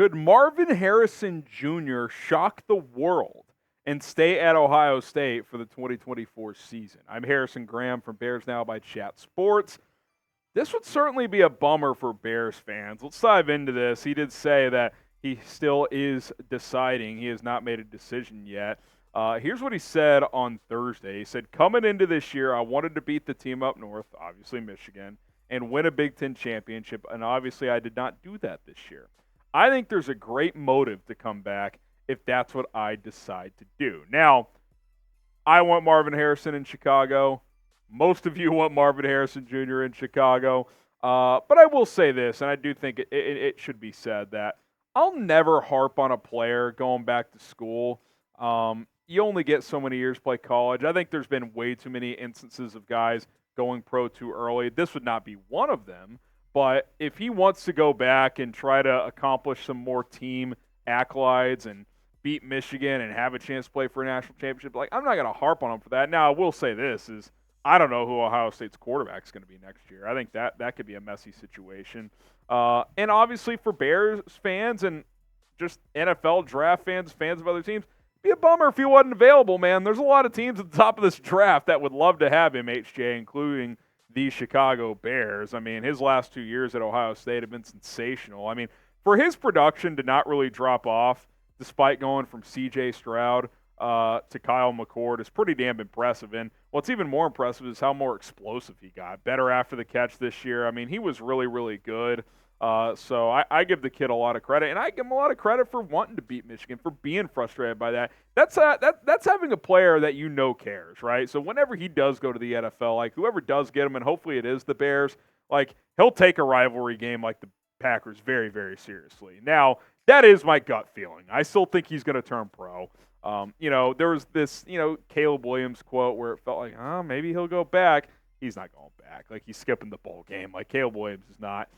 Could Marvin Harrison Jr. shock the world and stay at Ohio State for the 2024 season? I'm Harrison Graham from Bears Now by Chat Sports. This would certainly be a bummer for Bears fans. Let's dive into this. He did say that he still is deciding. He has not made a decision yet. Here's what he said on Thursday. He said, coming into this year, I wanted to beat the team up north, obviously Michigan, and win a Big Ten championship, and obviously I did not do that this year. I think there's a great motive to come back if that's what I decide to do. Now, I want Marvin Harrison in Chicago. Most of you want Marvin Harrison Jr. in Chicago. But I will say this, and I do think it should be said that I'll never harp on a player going back to school. You only get so many years to play college. I think there's been way too many instances of guys going pro too early. This would not be one of them. But if he wants to go back and try to accomplish some more team accolades and beat Michigan and have a chance to play for a national championship, I'm not going to harp on him for that. Now, I will say this is I don't know who Ohio State's quarterback is going to be next year. I think that could be a messy situation. And obviously for Bears fans and just NFL draft fans of other teams, it'd be a bummer if he wasn't available, man. There's a lot of teams at the top of this draft that would love to have him, HJ, including the Chicago Bears. I mean, his last 2 years at Ohio State have been sensational. I mean, for his production to not really drop off despite going from C.J. Stroud to Kyle McCord is pretty damn impressive. And what's even more impressive is how more explosive he got. Better after the catch this year. I mean, he was really, really good. So I give the kid a lot of credit, and I give him a lot of credit for wanting to beat Michigan, for being frustrated by that. That's having a player that you know cares, right? So whenever he does go to the NFL, whoever does get him, and hopefully it is the Bears, he'll take a rivalry game like the Packers very, very seriously. Now, that is my gut feeling. I still think he's going to turn pro. There was this, Caleb Williams quote where it felt like, maybe he'll go back. He's not going back. He's skipping the bowl game. Caleb Williams is not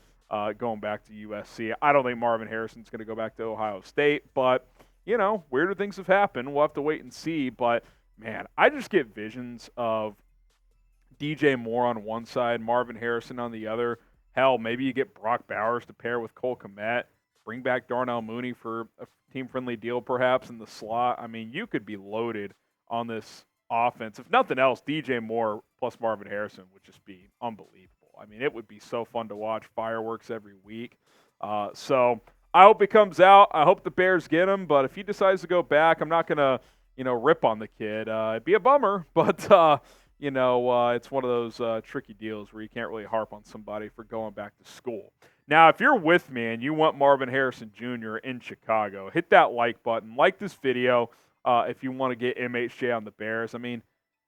going back to USC. I don't think Marvin Harrison's going to go back to Ohio State, but, weirder things have happened. We'll have to wait and see. But, man, I just get visions of DJ Moore on one side, Marvin Harrison on the other. Hell, maybe you get Brock Bowers to pair with Cole Kmet. Bring back Darnell Mooney for a team-friendly deal perhaps in the slot. I mean, you could be loaded on this offense. If nothing else, DJ Moore plus Marvin Harrison would just be unbelievable. I mean, it would be so fun to watch. Fireworks every week. So I hope it comes out. I hope the Bears get him. But if he decides to go back, I'm not going to, rip on the kid. It'd be a bummer. But, it's one of those tricky deals where you can't really harp on somebody for going back to school. Now, if you're with me and you want Marvin Harrison Jr. in Chicago, hit that like button. Like this video if you want to get MHJ on the Bears. I mean,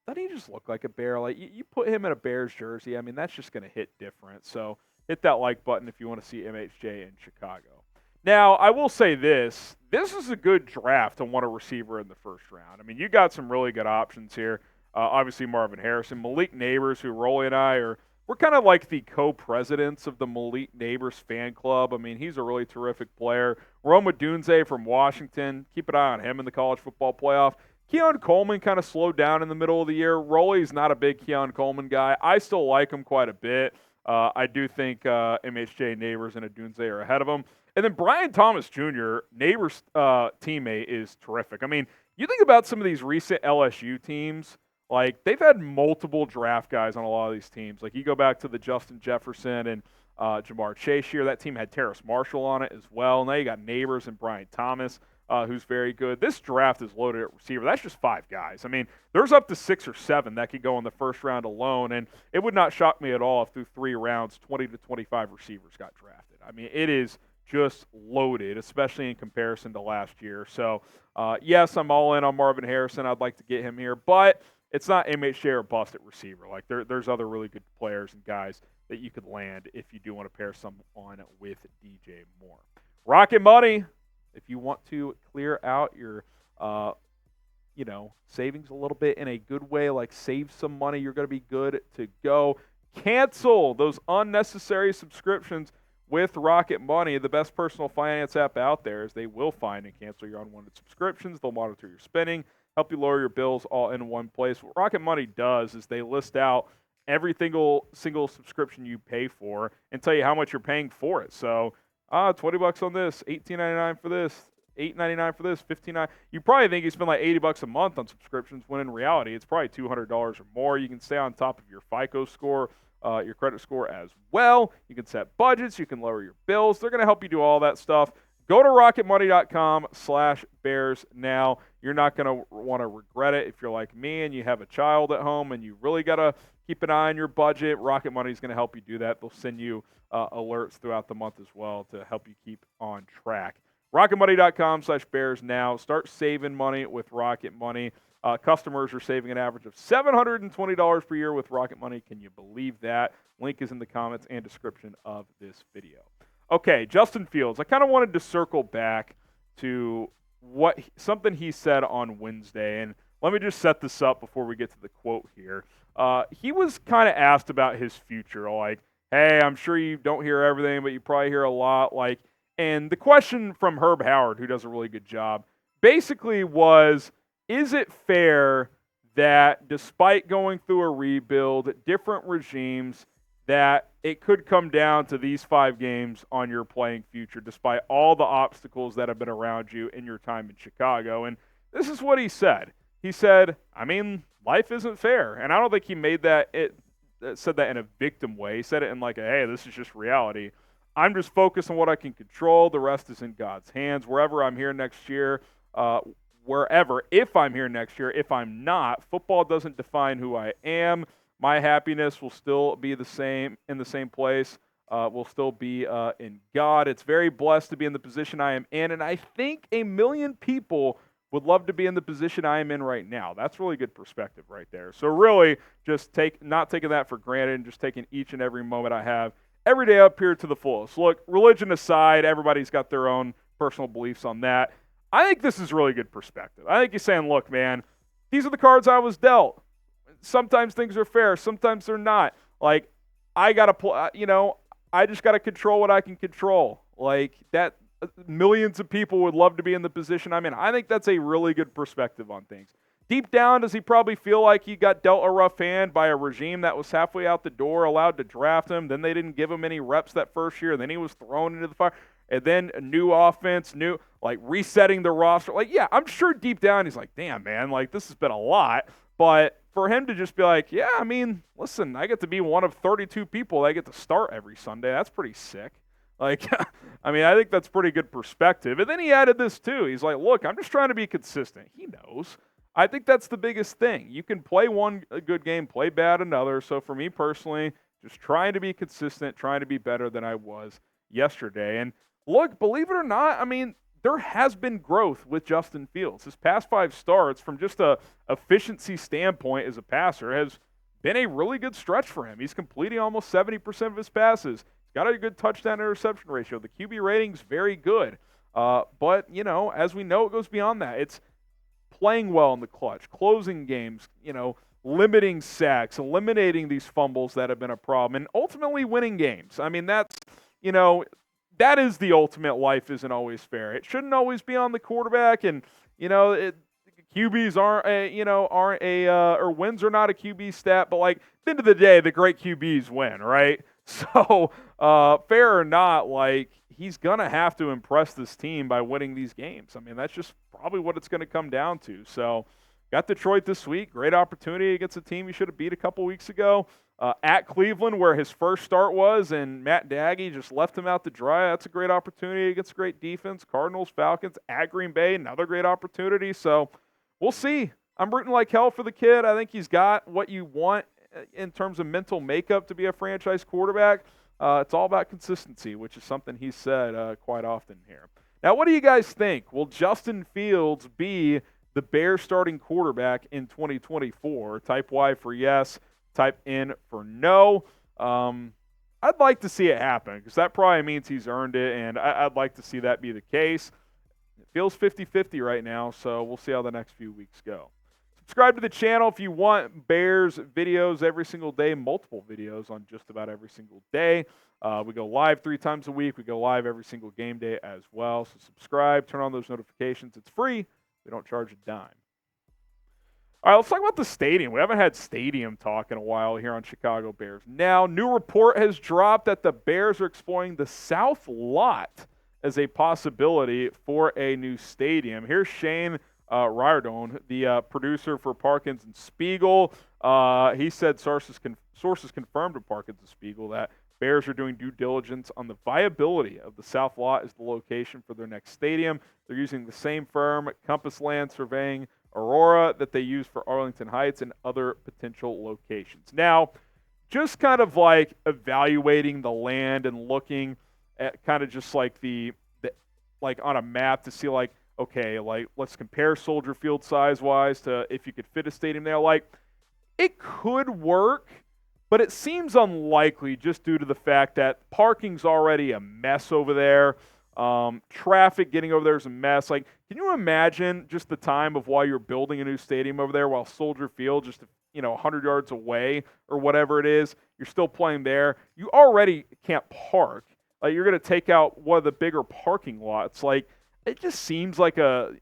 doesn't he just look like a Bear? You put him in a Bears jersey, I mean, that's just going to hit different. So hit that like button if you want to see MHJ in Chicago. Now, I will say this. This is a good draft to want a receiver in the first round. I mean, you got some really good options here. Obviously, Marvin Harrison. Malik Neighbors, who Rolly and I we're kind of like the co-presidents of the Malik Neighbors fan club. I mean, he's a really terrific player. Rome Odunze from Washington. Keep an eye on him in the college football playoff. Keon Coleman kind of slowed down in the middle of the year. Rolly's not a big Keon Coleman guy. I still like him quite a bit. I do think MHJ, Neighbors, and Odunze are ahead of him. And then Brian Thomas Jr., Neighbors' teammate, is terrific. I mean, you think about some of these recent LSU teams, they've had multiple draft guys on a lot of these teams. You go back to the Justin Jefferson and Jamar Chase year. That team had Terrace Marshall on it as well. Now you got Neighbors and Brian Thomas, who's very good. This draft is loaded at receiver. That's just 5 guys. I mean, there's up to 6 or 7 that could go in the first round alone, and it would not shock me at all if through 3 rounds, 20 to 25 receivers got drafted. I mean, it is just loaded, especially in comparison to last year. So, yes, I'm all in on Marvin Harrison. I'd like to get him here, but it's not MHJ or bust at receiver. There's other really good players and guys that you could land if you do want to pair someone with DJ Moore. Rocket Money, if you want to clear out your, savings a little bit in a good way, save some money, you're going to be good to go. Cancel those unnecessary subscriptions with Rocket Money, the best personal finance app out there, as they will find and cancel your unwanted subscriptions. They'll monitor your spending, help you lower your bills all in one place. What Rocket Money does is they list out every single subscription you pay for and tell you how much you're paying for it. So $20 on this, $18.99 for this, $8.99 for this, $15.99. You probably think you spend like $80 a month on subscriptions, when in reality it's probably $200 or more. You can stay on top of your FICO score, your credit score as well. You can set budgets. You can lower your bills. They're going to help you do all that stuff. Go to rocketmoney.com/bears now. You're not going to want to regret it. If you're like me and you have a child at home and you really got to keep an eye on your budget, Rocket Money is going to help you do that. They'll send you alerts throughout the month as well to help you keep on track. rocketmoney.com/bears now. Start saving money with Rocket Money. Customers are saving an average of $720 per year with Rocket Money. Can you believe that? Link is in the comments and description of this video. Okay, Justin Fields. I kind of wanted to circle back to something he said on Wednesday, and let me just set this up before we get to the quote here. He was kind of asked about his future, like, hey, I'm sure you don't hear everything, but you probably hear a lot. And the question from Herb Howard, who does a really good job, basically was, is it fair that despite going through a rebuild, different regimes, that it could come down to these 5 games on your playing future, despite all the obstacles that have been around you in your time in Chicago? And this is what he said. He said, I mean, life isn't fair. And I don't think he said that in a victim way. He said it in like, hey, this is just reality. I'm just focused on what I can control. The rest is in God's hands. Wherever I'm here next year, if I'm here next year, if I'm not, football doesn't define who I am. My happiness will still be the same, in the same place, will still be in God. It's very blessed to be in the position I am in, and I think 1 million people would love to be in the position I am in right now. That's really good perspective right there. So really, just not taking that for granted and just taking each and every moment I have every day up here to the fullest. Look, religion aside, everybody's got their own personal beliefs on that. I think this is really good perspective. I think he's saying, look, man, these are the cards I was dealt. Sometimes things are fair, sometimes they're not. Like, I got to I just got to control what I can control. Like, that millions of people would love to be in the position I'm in. I think that's a really good perspective on things. Deep down, does he probably feel like he got dealt a rough hand by a regime that was halfway out the door, allowed to draft him, then they didn't give him any reps that first year, and then he was thrown into the fire, and then a new offense, resetting the roster? Like, yeah, I'm sure deep down he's like, damn, man, like, this has been a lot. But for him to just be like, yeah, I mean, listen, I get to be one of 32 people that get to start every Sunday. That's pretty sick. Like, I mean, I think that's pretty good perspective. And then he added this too. He's like, look, I'm just trying to be consistent. He knows. I think that's the biggest thing. You can play one good game, play bad another. So for me personally, just trying to be consistent, trying to be better than I was yesterday. And look, believe it or not, I mean, there has been growth with Justin Fields. His past 5 starts, from just a efficiency standpoint as a passer, has been a really good stretch for him. He's completing almost 70% of his passes. He's got a good touchdown-interception ratio. The QB rating's very good. But, as we know, it goes beyond that. It's playing well in the clutch, closing games, limiting sacks, eliminating these fumbles that have been a problem, and ultimately winning games. I mean, that's, that is the ultimate. Life isn't always fair. It shouldn't always be on the quarterback, and QBs or wins are not a QB stat. But like, at the end of the day, the great QBs win, right? So fair or not, like, he's gonna have to impress this team by winning these games. I mean, that's just probably what it's going to come down to. So, got Detroit this week. Great opportunity against a team he should have beat a couple weeks ago. At Cleveland, where his first start was, and Matt Nagy just left him out to dry. That's a great opportunity against a great defense. Cardinals, Falcons, at Green Bay, another great opportunity. So, we'll see. I'm rooting like hell for the kid. I think he's got what you want in terms of mental makeup to be a franchise quarterback. It's all about consistency, which is something he said quite often here. Now, what do you guys think? Will Justin Fields be the Bears starting quarterback in 2024? Type Y for yes, type N for no. I'd like to see it happen, because that probably means he's earned it, and I'd like to see that be the case. It feels 50-50 right now, so we'll see how the next few weeks go. Subscribe to the channel if you want Bears videos every single day, multiple videos on just about every single day. We go live 3 times a week. We go live every single game day as well. So subscribe, turn on those notifications. It's free. We don't charge a dime. All right, let's talk about the stadium. We haven't had stadium talk in a while here on Chicago Bears. Now, new report has dropped that the Bears are exploring the South Lot as a possibility for a new stadium. Here's Shane Riordon, the producer for Parkins and Spiegel. He said sources confirmed to Parkins and Spiegel that Bears are doing due diligence on the viability of the South Lot as the location for their next stadium. They're using the same firm, Compass Land Surveying Aurora, that they use for Arlington Heights and other potential locations. Now, just kind of like evaluating the land and looking at kind of just like the like on a map to see like, okay, like let's compare Soldier Field size-wise to if you could fit a stadium there. Like, it could work, but it seems unlikely just due to the fact that parking's already a mess over there. Traffic getting over there is a mess. Like, can you imagine just the time of while you're building a new stadium over there while Soldier Field just 100 yards away or whatever it is, you're still playing there. You already can't park. Like, you're going to take out one of the bigger parking lots. Like, it just seems like a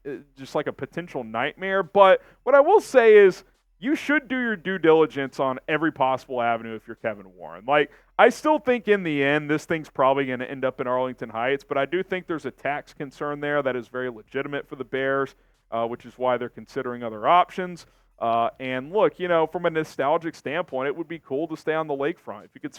potential nightmare. But what I will say is you should do your due diligence on every possible avenue if you're Kevin Warren. Like, I still think in the end this thing's probably going to end up in Arlington Heights, but I do think there's a tax concern there that is very legitimate for the Bears, which is why they're considering other options. And look, from a nostalgic standpoint, it would be cool to stay on the lakefront. If you could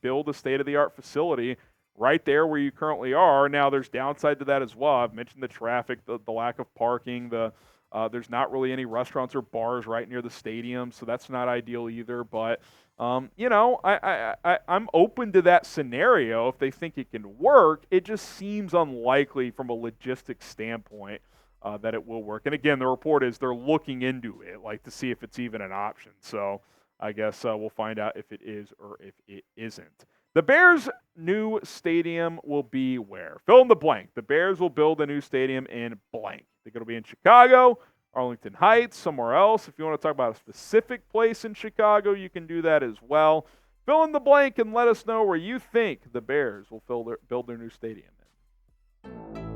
build a state-of-the-art facility right there where you currently are. Now, there's downside to that as well. I've mentioned the traffic, the lack of parking, there's not really any restaurants or bars right near the stadium, so that's not ideal either. But, I'm open to that scenario if they think it can work. It just seems unlikely from a logistics standpoint that it will work. And again, the report is they're looking into it, like to see if it's even an option. So I guess we'll find out if it is or if it isn't. The Bears' new stadium will be where? Fill in the blank. The Bears will build a new stadium in blank. I think it'll be in Chicago, Arlington Heights, somewhere else. If you want to talk about a specific place in Chicago, you can do that as well. Fill in the blank and let us know where you think the Bears will build their new stadium in.